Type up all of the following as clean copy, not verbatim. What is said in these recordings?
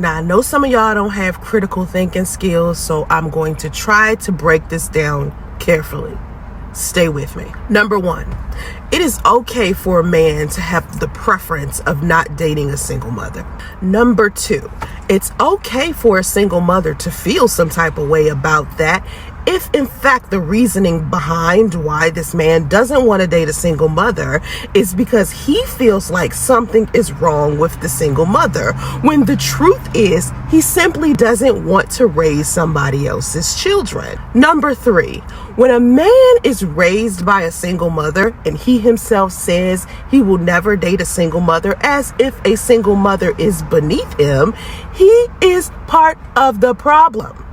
Now, I know some of y'all don't have critical thinking skills, so I'm going to try to break this down carefully. Stay with me. Number one, it is okay for a man to have the preference of not dating a single mother. Number two, it's okay for a single mother to feel some type of way about that if in fact the reasoning behind why this man doesn't want to date a single mother is because he feels like something is wrong with the single mother, when the truth is he simply doesn't want to raise somebody else's children. Number three, when a man is raised by a single mother and he himself says he will never date a single mother as if a single mother is beneath him, he is part of the problem.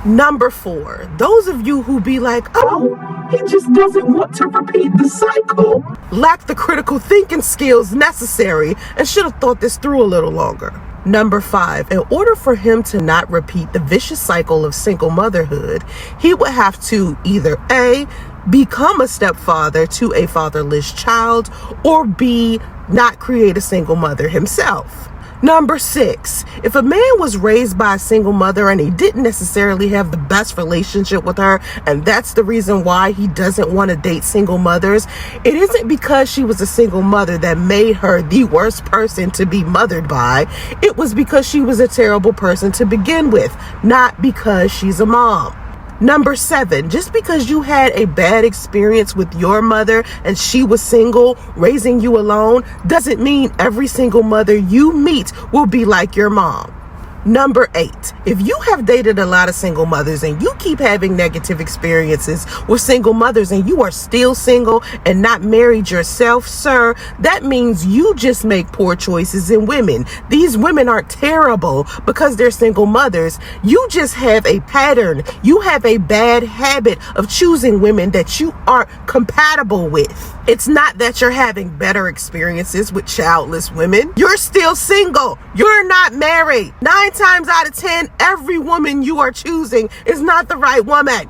Number four, those of you who be like, oh, he just doesn't want to repeat the cycle, lack the critical thinking skills necessary and should have thought this through a little longer. Number five, in order for him to not repeat the vicious cycle of single motherhood, he would have to either A, become a stepfather to a fatherless child, or B, not create a single mother himself. Number six, if a man was raised by a single mother and he didn't necessarily have the best relationship with her, and that's the reason why he doesn't want to date single mothers, it isn't because she was a single mother that made her the worst person to be mothered by. It was because she was a terrible person to begin with, not because she's a mom. Number seven, just because you had a bad experience with your mother and she was single, raising you alone, doesn't mean every single mother you meet will be like your mom. Number eight, if you have dated a lot of single mothers and you keep having negative experiences with single mothers and you are still single and not married yourself, sir, that means you just make poor choices in women. These women aren't terrible because they're single mothers. You just have a pattern. You have a bad habit of choosing women that you aren't compatible with. It's not that you're having better experiences with childless women. You're still single. You're not married. 9 times out of 10, every woman you are choosing is not the right woman.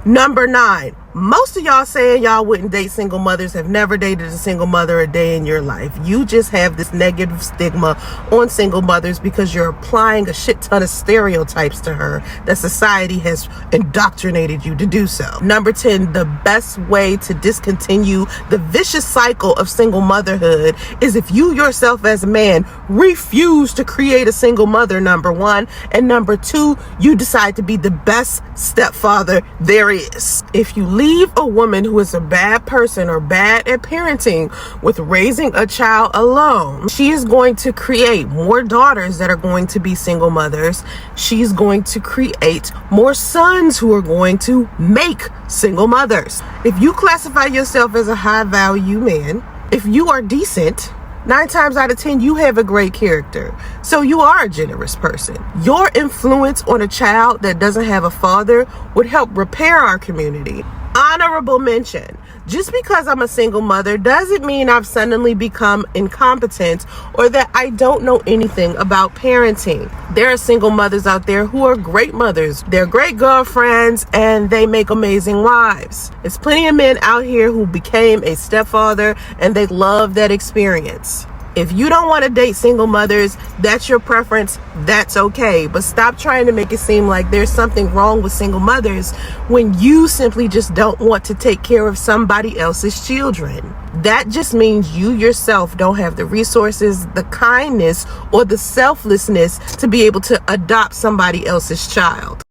Number 9, most of y'all saying y'all wouldn't date single mothers have never dated a single mother a day in your life. You just have this negative stigma on single mothers because you're applying a shit ton of stereotypes to her that society has indoctrinated you to do so. Number 10, the best way to discontinue the vicious cycle of single motherhood is if you yourself as a man refuse to create a single mother, number 1, and number 2, you decide to be the best stepfather there is. If you leave a woman who is a bad person or bad at parenting with raising a child alone, she is going to create more daughters that are going to be single mothers. She's going to create more sons who are going to make single mothers. If you classify yourself as a high value man, if you are decent, 9 times out of 10, you have a great character. So you are a generous person. Your influence on a child that doesn't have a father would help repair our community. Honorable mention. Just because I'm a single mother doesn't mean I've suddenly become incompetent or that I don't know anything about parenting. There are single mothers out there who are great mothers. They're great girlfriends and they make amazing wives. There's plenty of men out here who became a stepfather and they love that experience. If you don't want to date single mothers, that's your preference, that's okay. But stop trying to make it seem like there's something wrong with single mothers when you simply just don't want to take care of somebody else's children. That just means you yourself don't have the resources, the kindness, or the selflessness to be able to adopt somebody else's child.